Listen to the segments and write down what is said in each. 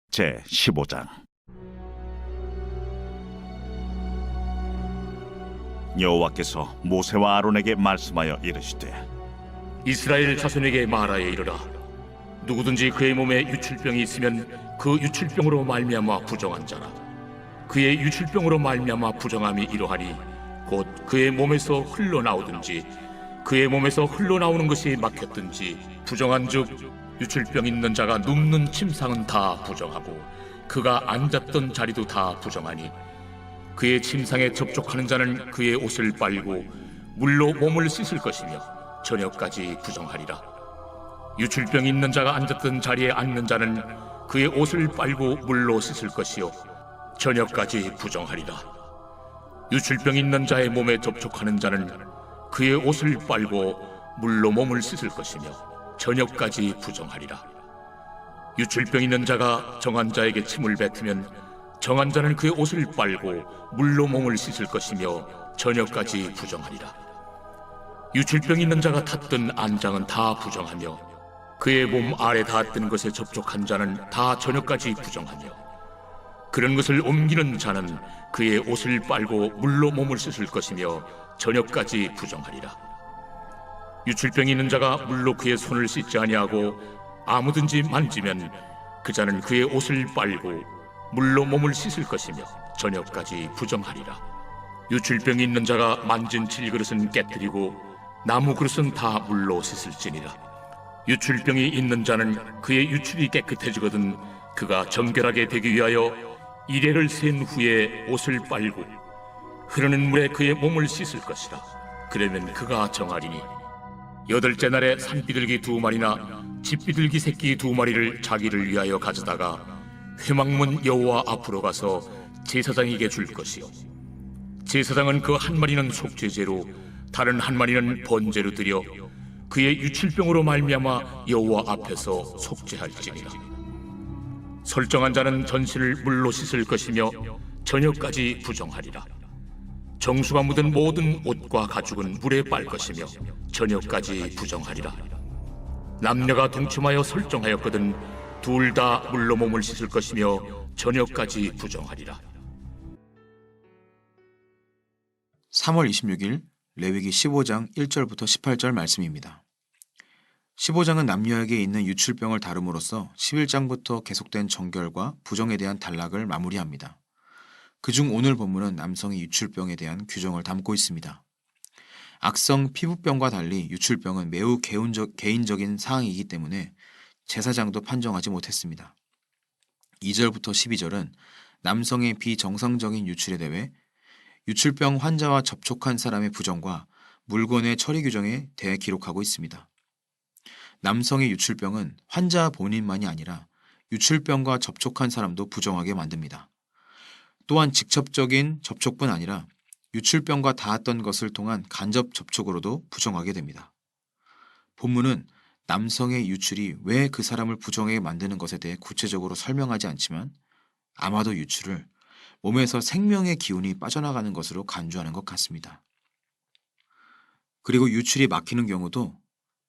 제 15장. 여호와께서 모세와 아론에게 말씀하여 이르시되, 이스라엘 자손에게 말하여 이르라. 누구든지 그의 몸에 유출병이 있으면 그 유출병으로 말미암아 부정한 자라. 그의 유출병으로 말미암아 부정함이 이러하니 곧 그의 몸에서 흘러나오든지 그의 몸에서 흘러나오는 것이 막혔든지 부정한즉 유출병 있는 자가 눕는 침상은 다 부정하고 그가 앉았던 자리도 다 부정하니 그의 침상에 접촉하는 자는 그의 옷을 빨고 물로 몸을 씻을 것이며 저녁까지 부정하리라. 유출병이 있는 자가 앉았던 자리에 앉는 자는 그의 옷을 빨고 물로 씻을 것이요 저녁까지 부정하리라. 유출병이 있는 자의 몸에 접촉하는 자는 그의 옷을 빨고 물로 몸을 씻을 것이며 저녁까지 부정하리라. 유출병 있는 자가 정한 자에게 침을 뱉으면 정한 자는 그의 옷을 빨고 물로 몸을 씻을 것이며 저녁까지 부정하리라. 유출병 있는 자가 탔던 안장은 다 부정하며 그의 몸 아래 닿았던 것에 접촉한 자는 다 저녁까지 부정하며 그런 것을 옮기는 자는 그의 옷을 빨고 물로 몸을 씻을 것이며 저녁까지 부정하리라. 유출병이 있는 자가 물로 그의 손을 씻지 아니하고 아무든지 만지면 그 자는 그의 옷을 빨고 물로 몸을 씻을 것이며 저녁까지 부정하리라. 유출병이 있는 자가 만진 질그릇은 깨뜨리고 나무 그릇은 다 물로 씻을지니라. 유출병이 있는 자는 그의 유출이 깨끗해지거든 그가 정결하게 되기 위하여 이레를 센 후에 옷을 빨고 흐르는 물에 그의 몸을 씻을 것이라. 그러면 그가 정하리니 8째 날에 산비둘기 2마리나 집비둘기 새끼 2마리를 자기를 위하여 가져다가 회막문 여호와 앞으로 가서 제사장에게 줄 것이요 제사장은 그 한 마리는 속죄제로 다른 한 마리는 번제로 드려 그의 유출병으로 말미암아 여호와 앞에서 속죄할지니라. 설정한 자는 전신을 물로 씻을 것이며 저녁까지 부정하리라. 정수가 묻은 모든 옷과 가죽은 물에 빨 것이며 저녁까지 부정하리라. 남녀가 동침하여 설정하였거든 둘 다 물로 몸을 씻을 것이며 저녁까지 부정하리라. 3월 26일 레위기 15장 1절부터 18절 말씀입니다. 15장은 남녀에게 있는 유출병을 다룸으로써 11장부터 계속된 정결과 부정에 대한 단락을 마무리합니다. 그중 오늘 본문은 남성의 유출병에 대한 규정을 담고 있습니다. 악성 피부병과 달리 유출병은 매우 개인적인 사항이기 때문에 제사장도 판정하지 못했습니다. 2절부터 12절은 남성의 비정상적인 유출에 대해 유출병 환자와 접촉한 사람의 부정과 물건의 처리 규정에 대해 기록하고 있습니다. 남성의 유출병은 환자 본인만이 아니라 유출병과 접촉한 사람도 부정하게 만듭니다. 또한 직접적인 접촉뿐 아니라 유출병과 닿았던 것을 통한 간접 접촉으로도 부정하게 됩니다. 본문은 남성의 유출이 왜 그 사람을 부정하게 만드는 것에 대해 구체적으로 설명하지 않지만 아마도 유출을 몸에서 생명의 기운이 빠져나가는 것으로 간주하는 것 같습니다. 그리고 유출이 막히는 경우도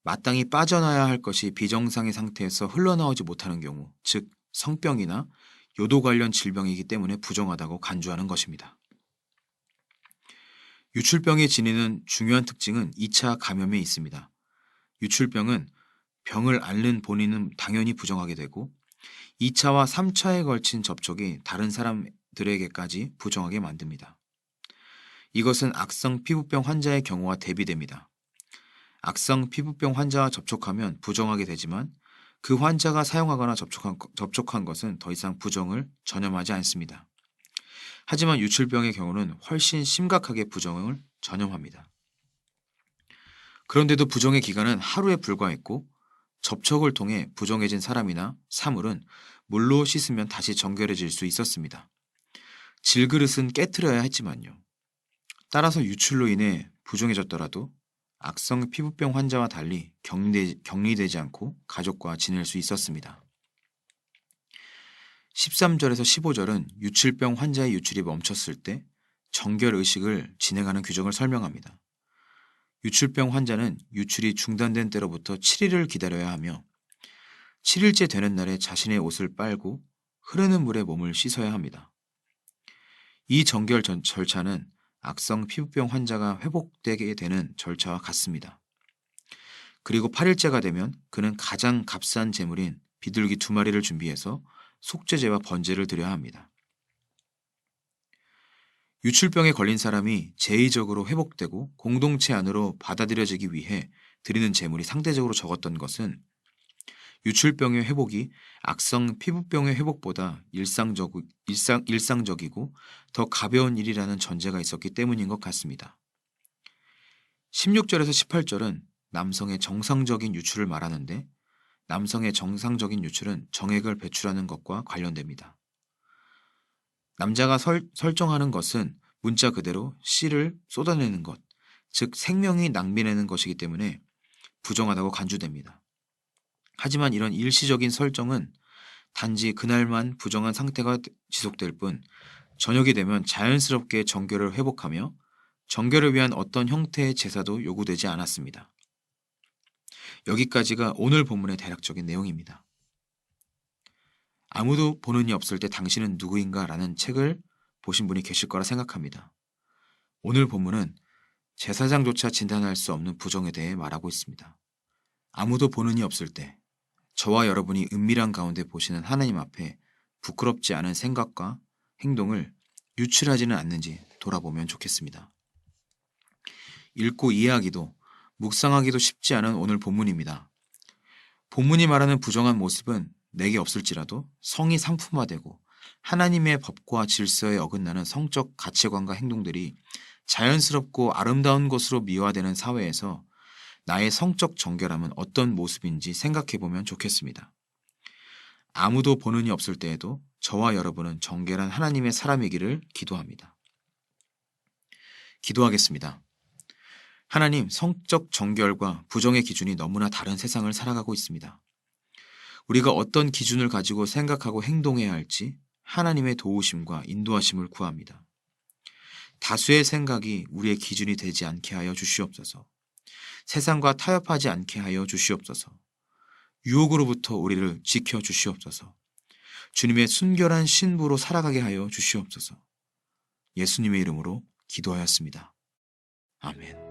마땅히 빠져나야 할 것이 비정상의 상태에서 흘러나오지 못하는 경우, 즉 성병이나 요도 관련 질병이기 때문에 부정하다고 간주하는 것입니다. 유출병이 지니는 중요한 특징은 2차 감염에 있습니다. 유출병은 병을 앓는 본인은 당연히 부정하게 되고 2차와 3차에 걸친 접촉이 다른 사람들에게까지 부정하게 만듭니다. 이것은 악성 피부병 환자의 경우와 대비됩니다. 악성 피부병 환자와 접촉하면 부정하게 되지만 그 환자가 사용하거나 접촉한 것은 더 이상 부정을 전염하지 않습니다. 하지만 유출병의 경우는 훨씬 심각하게 부정을 전염합니다. 그런데도 부정의 기간은 하루에 불과했고 접촉을 통해 부정해진 사람이나 사물은 물로 씻으면 다시 정결해질 수 있었습니다. 질그릇은 깨트려야 했지만요. 따라서 유출로 인해 부정해졌더라도 악성 피부병 환자와 달리 격리되지 않고 가족과 지낼 수 있었습니다. 13절에서 15절은 유출병 환자의 유출이 멈췄을 때 정결의식을 진행하는 규정을 설명합니다. 유출병 환자는 유출이 중단된 때로부터 7일을 기다려야 하며 7일째 되는 날에 자신의 옷을 빨고 흐르는 물에 몸을 씻어야 합니다. 이 정결 절차는 악성 피부병 환자가 회복되게 되는 절차와 같습니다. 그리고 8일째가 되면 그는 가장 값싼 제물인 비둘기 2마리를 준비해서 속죄제와 번제를 드려야 합니다. 유출병에 걸린 사람이 제의적으로 회복되고 공동체 안으로 받아들여지기 위해 드리는 제물이 상대적으로 적었던 것은 유출병의 회복이 악성 피부병의 회복보다 일상적이고 더 가벼운 일이라는 전제가 있었기 때문인 것 같습니다. 16절에서 18절은 남성의 정상적인 유출을 말하는데 남성의 정상적인 유출은 정액을 배출하는 것과 관련됩니다. 남자가 설정하는 것은 문자 그대로 씨를 쏟아내는 것, 즉 생명이 낭비되는 것이기 때문에 부정하다고 간주됩니다. 하지만 이런 일시적인 설정은 단지 그날만 부정한 상태가 지속될 뿐 저녁이 되면 자연스럽게 정결을 회복하며 정결을 위한 어떤 형태의 제사도 요구되지 않았습니다. 여기까지가 오늘 본문의 대략적인 내용입니다. 아무도 보는 이 없을 때 당신은 누구인가? 라는 책을 보신 분이 계실 거라 생각합니다. 오늘 본문은 제사장조차 진단할 수 없는 부정에 대해 말하고 있습니다. 아무도 보는 이 없을 때 저와 여러분이 은밀한 가운데 보시는 하나님 앞에 부끄럽지 않은 생각과 행동을 유출하지는 않는지 돌아보면 좋겠습니다. 읽고 이해하기도 묵상하기도 쉽지 않은 오늘 본문입니다. 본문이 말하는 부정한 모습은 내게 없을지라도 성이 상품화되고 하나님의 법과 질서에 어긋나는 성적 가치관과 행동들이 자연스럽고 아름다운 것으로 미화되는 사회에서 나의 성적 정결함은 어떤 모습인지 생각해보면 좋겠습니다. 아무도 보는 이 없을 때에도 저와 여러분은 정결한 하나님의 사람이기를 기도합니다. 기도하겠습니다. 하나님, 성적 정결과 부정의 기준이 너무나 다른 세상을 살아가고 있습니다. 우리가 어떤 기준을 가지고 생각하고 행동해야 할지 하나님의 도우심과 인도하심을 구합니다. 다수의 생각이 우리의 기준이 되지 않게 하여 주시옵소서. 세상과 타협하지 않게 하여 주시옵소서. 유혹으로부터 우리를 지켜 주시옵소서. 주님의 순결한 신부로 살아가게 하여 주시옵소서. 예수님의 이름으로 기도하였습니다. 아멘.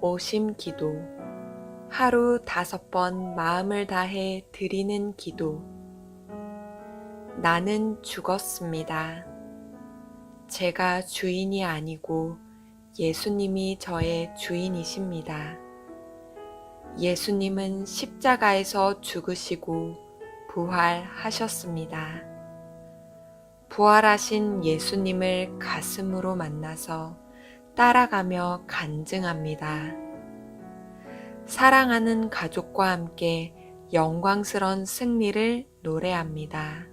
오심 기도. 하루 5번 마음을 다해 드리는 기도. 나는 죽었습니다. 제가 주인이 아니고 예수님이 저의 주인이십니다. 예수님은 십자가에서 죽으시고 부활하셨습니다. 부활하신 예수님을 가슴으로 만나서 따라가며 간증합니다. 사랑하는 가족과 함께 영광스러운 승리를 노래합니다.